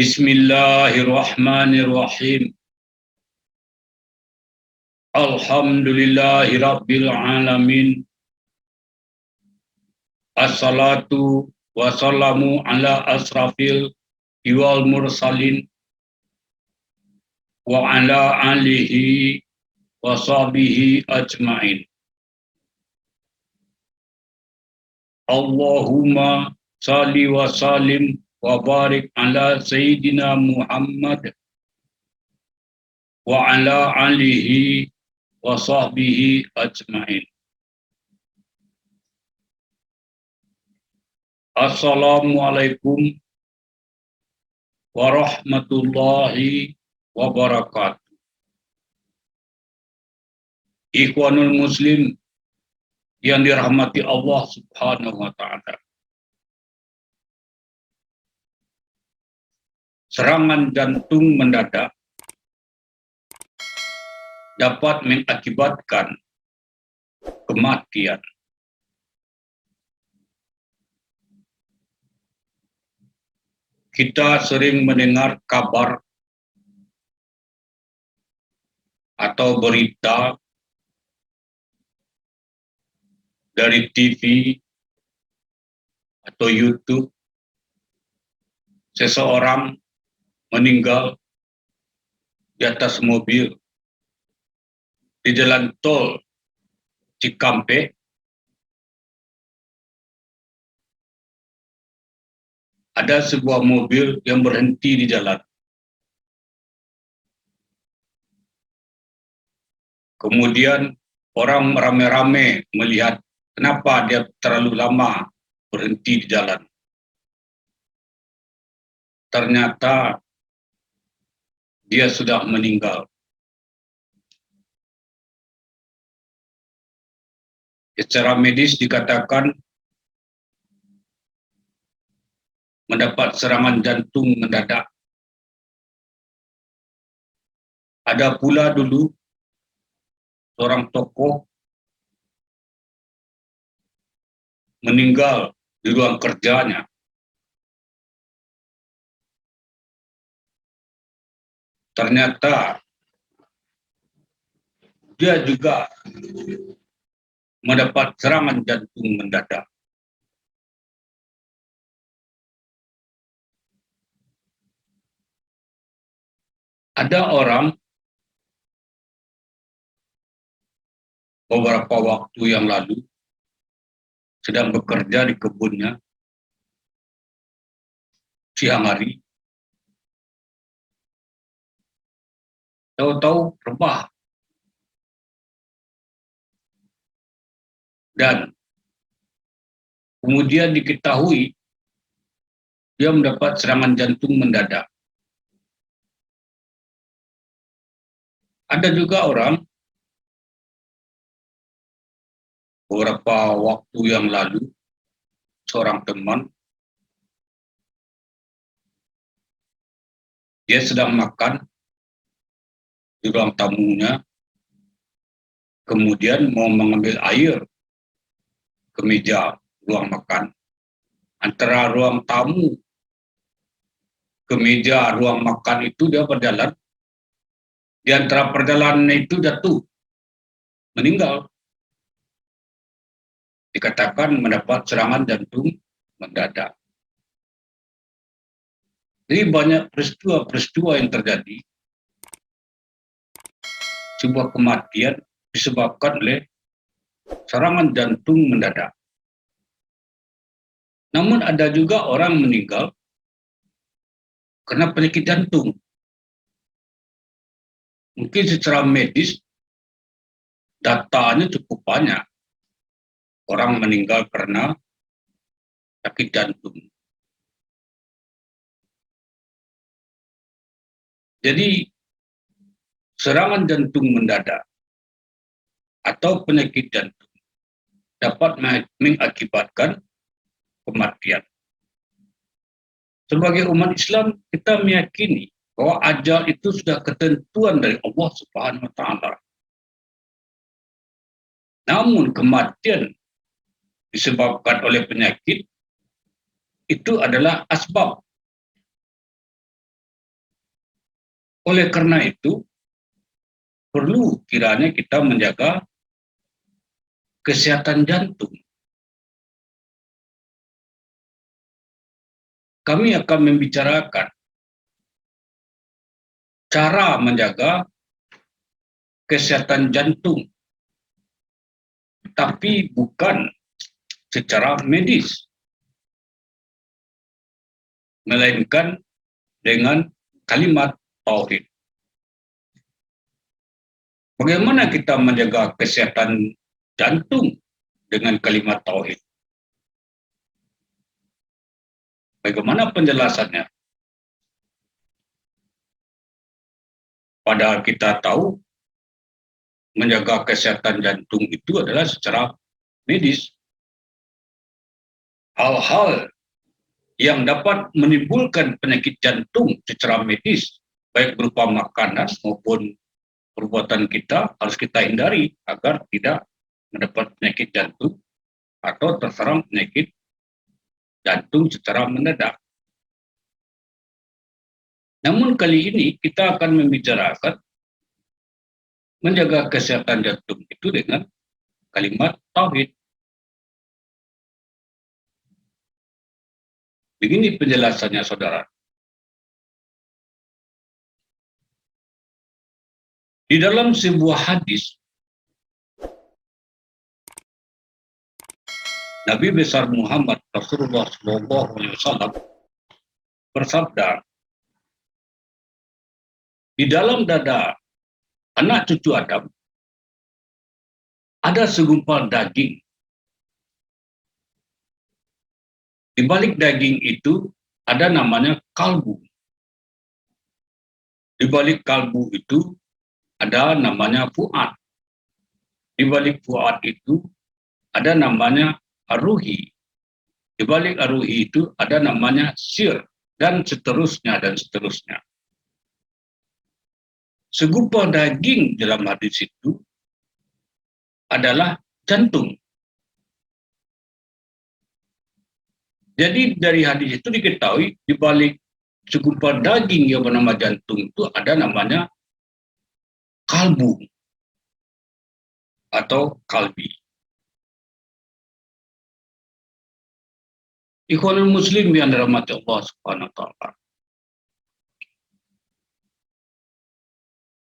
Bismillahirrahmanirrahim. Alhamdulillahirabbil alamin. Assalatu wassalamu ala asrafil wal mursalin wa ala alihi wa sahbihi ajmain. Allahumma salli wa salim wa barik ala Sayyidina Muhammad wa ala alihi wa sahbihi ajmain. Assalamualaikum warahmatullahi wabarakatuh. Ikhwanul Muslim yang dirahmati Allah Subhanahu wa Ta'ala. Serangan jantung mendadak dapat mengakibatkan kematian. Kita sering mendengar kabar atau berita dari TV atau YouTube, seseorang meninggal di atas mobil di jalan tol Cikampek. Ada sebuah mobil yang berhenti di jalan. Kemudian orang ramai-ramai melihat kenapa dia terlalu lama berhenti di jalan. Ternyata dia sudah meninggal. Secara medis dikatakan mendapat serangan jantung mendadak. Ada pula dulu seorang tokoh meninggal di ruang kerjanya. Ternyata dia juga mendapat serangan jantung mendadak. Ada orang beberapa waktu yang lalu sedang bekerja di kebunnya siang hari, tahu-tahu rebah dan kemudian diketahui dia mendapat serangan jantung mendadak. Ada juga orang beberapa waktu yang lalu, seorang teman, dia sedang makan di ruang tamunya, kemudian mau mengambil air ke meja ruang makan. Antara ruang tamu ke meja ruang makan itu dia berjalan, di antara perjalanan itu jatuh, meninggal. Dikatakan mendapat serangan jantung mendadak. Jadi banyak peristiwa-peristiwa yang terjadi, sebuah kematian disebabkan oleh serangan jantung mendadak. Namun ada juga orang meninggal karena penyakit jantung. Mungkin secara medis datanya cukup banyak. Orang meninggal karena sakit jantung. Jadi serangan jantung mendadak atau penyakit jantung dapat mengakibatkan kematian. Sebagai umat Islam, kita meyakini bahwa ajal itu sudah ketentuan dari Allah Subhanahu wa Ta'ala. Namun kematian disebabkan oleh penyakit itu adalah asbab. Oleh karena itu, perlu kiranya kita menjaga kesehatan jantung. Kami akan membicarakan cara menjaga kesehatan jantung, tapi bukan secara medis, melainkan dengan kalimat tauhid. Bagaimana kita menjaga kesehatan jantung dengan kalimat tauhid? Bagaimana penjelasannya? Padahal kita tahu menjaga kesehatan jantung itu adalah secara medis. Hal-hal yang dapat menimbulkan penyakit jantung secara medis, baik berupa makanan maupun perbuatan kita, harus kita hindari agar tidak mendapat penyakit jantung atau terserang penyakit jantung secara mendadak. Namun kali ini kita akan membicarakan menjaga kesehatan jantung itu dengan kalimat tauhid. Begini penjelasannya, saudara. Di dalam sebuah hadis, Nabi besar Muhammad Rasulullah SAW bersabda, di dalam dada anak cucu Adam ada segumpal daging. Di balik daging itu ada namanya kalbu. Di balik kalbu itu ada namanya fuad. Di balik fuad itu ada namanya aruhi. Di balik aruhi itu ada namanya sir, dan seterusnya dan seterusnya. segumpal daging dalam hadis itu adalah jantung. Jadi dari hadis itu diketahui di balik segumpal daging yang bernama jantung itu ada namanya kalbu atau kalbi. Ikhwanul muslim yang dirahmati Allah Subhanahu wa taala.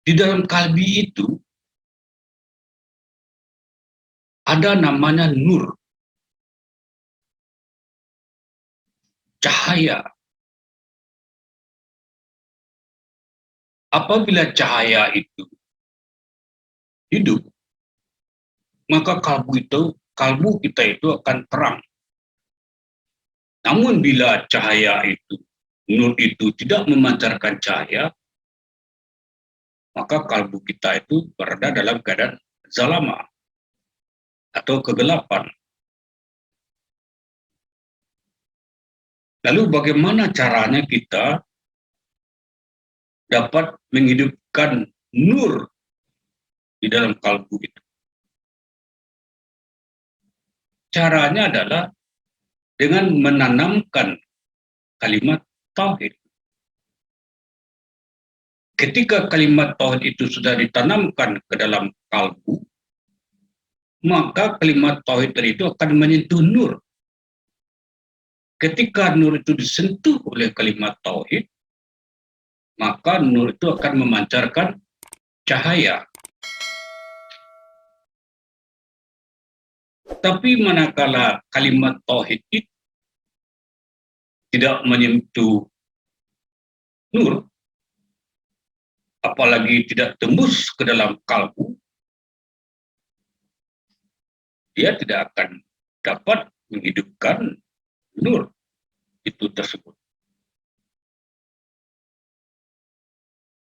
Di dalam kalbi itu ada namanya nur, cahaya. Apabila cahaya itu hidup, maka kalbu kita itu akan terang. Namun bila cahaya itu, nur itu tidak memancarkan cahaya, maka kalbu kita itu berada dalam keadaan zalama atau kegelapan. Lalu bagaimana caranya kita dapat menghidupkan nur di dalam kalbu itu? Caranya adalah dengan menanamkan kalimat tauhid. Ketika kalimat tauhid itu sudah ditanamkan ke dalam kalbu, maka kalimat tauhid itu akan menyentuh nur. Ketika nur itu disentuh oleh kalimat tauhid, maka nur itu akan memancarkan cahaya. Tapi manakala kalimat tauhid itu tidak menyentuh nur, apalagi tidak tembus ke dalam kalbu, dia tidak akan dapat menghidupkan nur itu tersebut.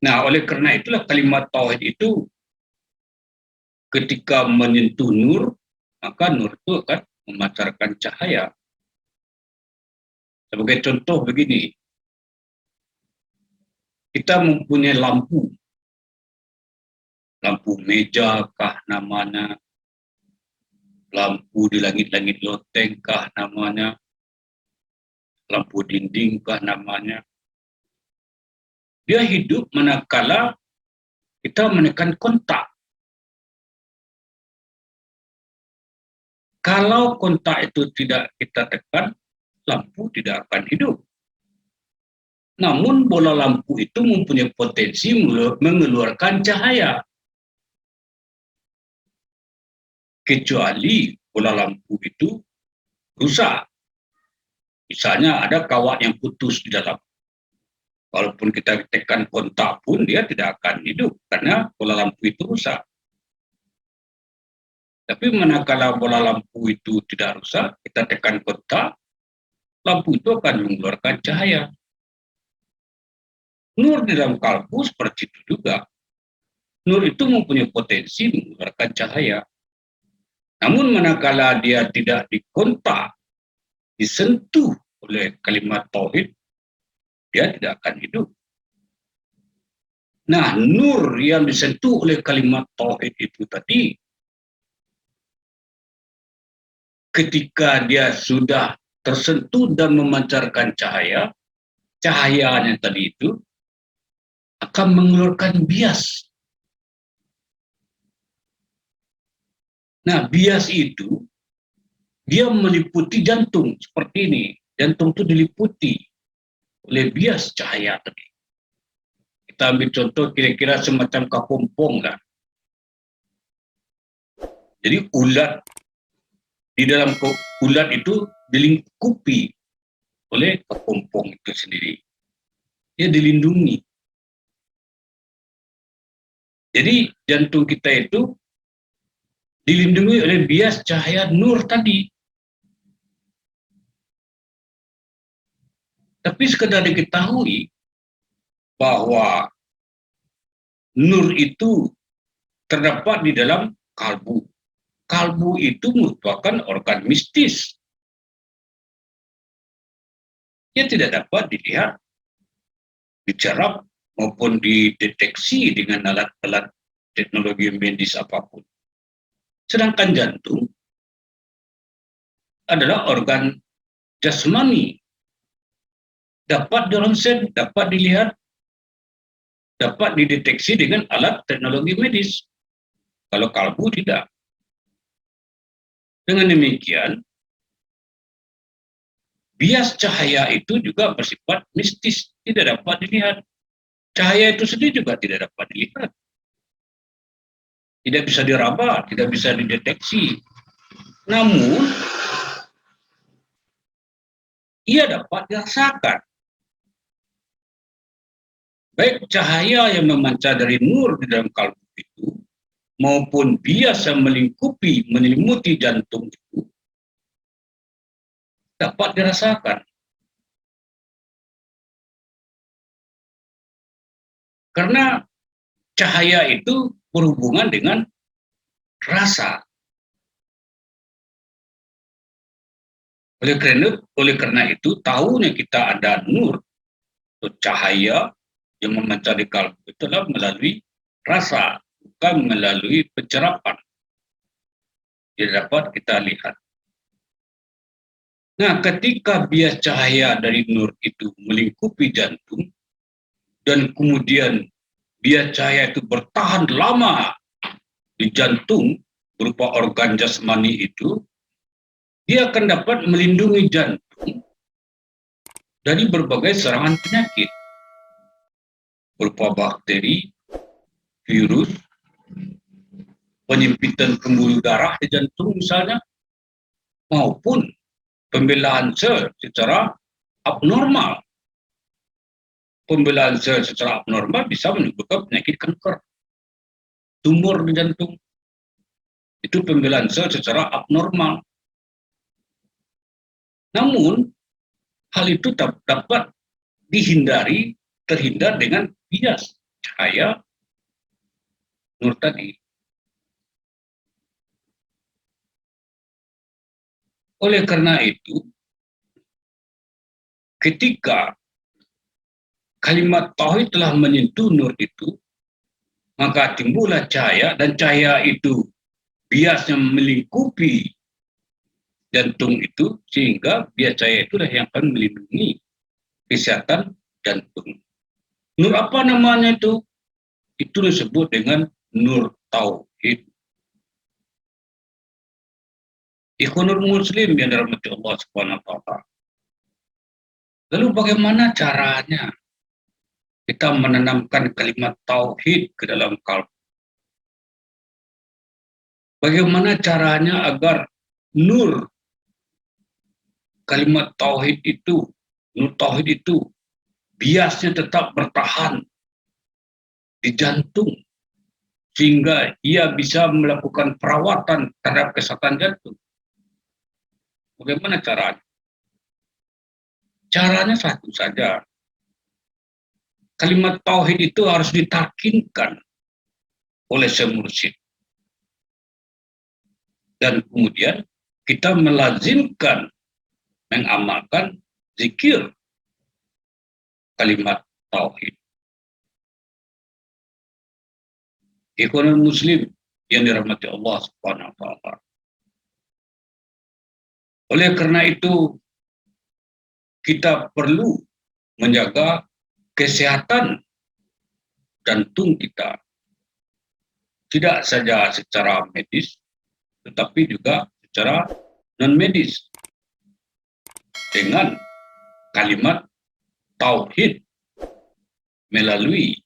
Nah, oleh karena itulah kalimat tauhid itu ketika menyentuh nur, maka nur itu akan memancarkan cahaya. Sebagai contoh begini, kita mempunyai lampu meja kah namanya, lampu di langit-langit loteng kah namanya, lampu dinding kah namanya. Dia hidup manakala kita menekan kontak. Kalau kontak itu tidak kita tekan, lampu tidak akan hidup. Namun bola lampu itu mempunyai potensi mengeluarkan cahaya. Kecuali bola lampu itu rusak. Misalnya ada kawat yang putus di dalam. Walaupun kita tekan kontak pun dia tidak akan hidup karena bola lampu itu rusak. Tapi manakala bola lampu itu tidak rusak, kita tekan kontak, lampu itu akan mengeluarkan cahaya. Nur di dalam kalbu seperti itu juga. Nur itu mempunyai potensi mengeluarkan cahaya. Namun manakala dia tidak dikontak, disentuh oleh kalimat tauhid, dia tidak akan hidup. Nah, nur yang disentuh oleh kalimat tauhid itu tadi, ketika dia sudah tersentuh dan memancarkan cahaya, cahayanya tadi itu akan mengeluarkan bias. Nah, bias itu dia meliputi jantung seperti ini. Jantung itu diliputi oleh bias cahaya tadi. Kita ambil contoh kira-kira semacam kepompong lah. Jadi ulat di dalam ulat itu dilingkupi oleh kepompong itu sendiri. Dia dilindungi. Jadi jantung kita itu dilindungi oleh bias cahaya nur tadi. Tapi sekedar diketahui bahwa nur itu terdapat di dalam kalbu. Kalbu itu merupakan organ mistis. Dia tidak dapat dilihat, dicerap, maupun dideteksi dengan alat-alat teknologi medis apapun. Sedangkan jantung adalah organ jasmani, dapat dironsel, dapat dilihat, dapat dideteksi dengan alat teknologi medis. Kalau kalbu tidak. Dengan demikian, bias cahaya itu juga bersifat mistis, tidak dapat dilihat. Cahaya itu sendiri juga tidak dapat dilihat. Tidak bisa diraba, tidak bisa dideteksi. Namun, ia dapat dirasakan. Baik cahaya yang memancar dari nur di dalam kalbu itu, maupun bias yang melingkupi, menyelimuti jantung itu, dapat dirasakan. Karena cahaya itu berhubungan dengan rasa. Oleh karena itu, tahunya kita ada nur atau cahaya yang memancar di kalbu itu adalah melalui rasa, bukan melalui pencerapan. Tidak dapat kita lihat. Nah, ketika bias cahaya dari nur itu melingkupi jantung, dan kemudian bias cahaya itu bertahan lama di jantung berupa organ jasmani itu, dia akan dapat melindungi jantung dari berbagai serangan penyakit berupa bakteri, virus, penyempitan pembuluh darah di jantung misalnya, maupun pembelaan sel secara abnormal. Pembelaan sel secara abnormal bisa menimbulkan penyakit kanker, tumor di jantung. Itu pembelaan sel secara abnormal. Namun, hal itu dapat terhindar dengan bias cahaya nur tadi. Oleh karena itu, ketika kalimat tauhid telah menyentuh nur itu, maka timbullah cahaya, dan cahaya itu biasnya melingkupi jantung itu, sehingga bias cahaya itulah yang akan melindungi kesehatan jantung. Nur apa namanya itu? Itu disebut dengan nur tauhid. Ikhwanul muslim yang dirahmati Allah Subhanahu wa taala. Lalu bagaimana caranya kita menanamkan kalimat tauhid ke dalam kalbu? Bagaimana caranya agar nur kalimat tauhid itu, nur tauhid itu biasnya tetap bertahan di jantung, sehingga ia bisa melakukan perawatan terhadap kesehatan jantung? Bagaimana caranya? Caranya satu saja. Kalimat tauhid itu harus ditalkinkan oleh semursyid. Dan kemudian kita melazimkan, mengamalkan zikir kalimat tauhid. Ikhwanul muslim yang dirahmati Allah Subhanahu wa taala. Oleh karena itu, kita perlu menjaga kesehatan jantung kita. Tidak saja secara medis, tetapi juga secara non-medis. Dengan kalimat tauhid melalui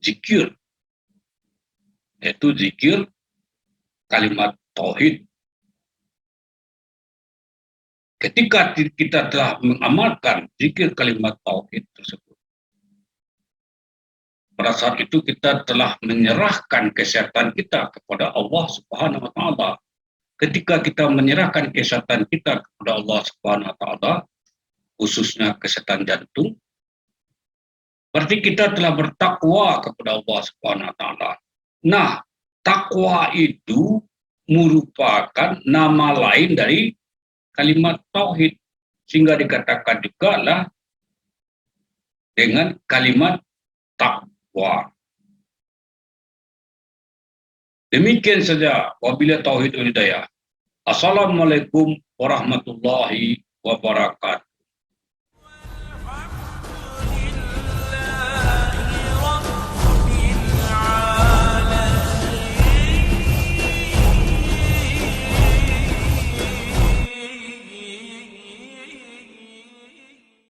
zikir, yaitu zikir kalimat tauhid. Ketika kita telah mengamalkan zikir kalimat tauhid tersebut, pada saat itu kita telah menyerahkan kesehatan kita kepada Allah Subhanahu wa taala. Ketika kita menyerahkan kesehatan kita kepada Allah Subhanahu wa taala, khususnya kesehatan jantung, berarti kita telah bertakwa kepada Allah Subhanahu wa taala. Nah, takwa itu merupakan nama lain dari kalimat tauhid, sehingga dikatakan juga lah dengan kalimat takwa. Demikian saja wabillahi taufiq wal hidayah. Assalamualaikum warahmatullahi wabarakatuh.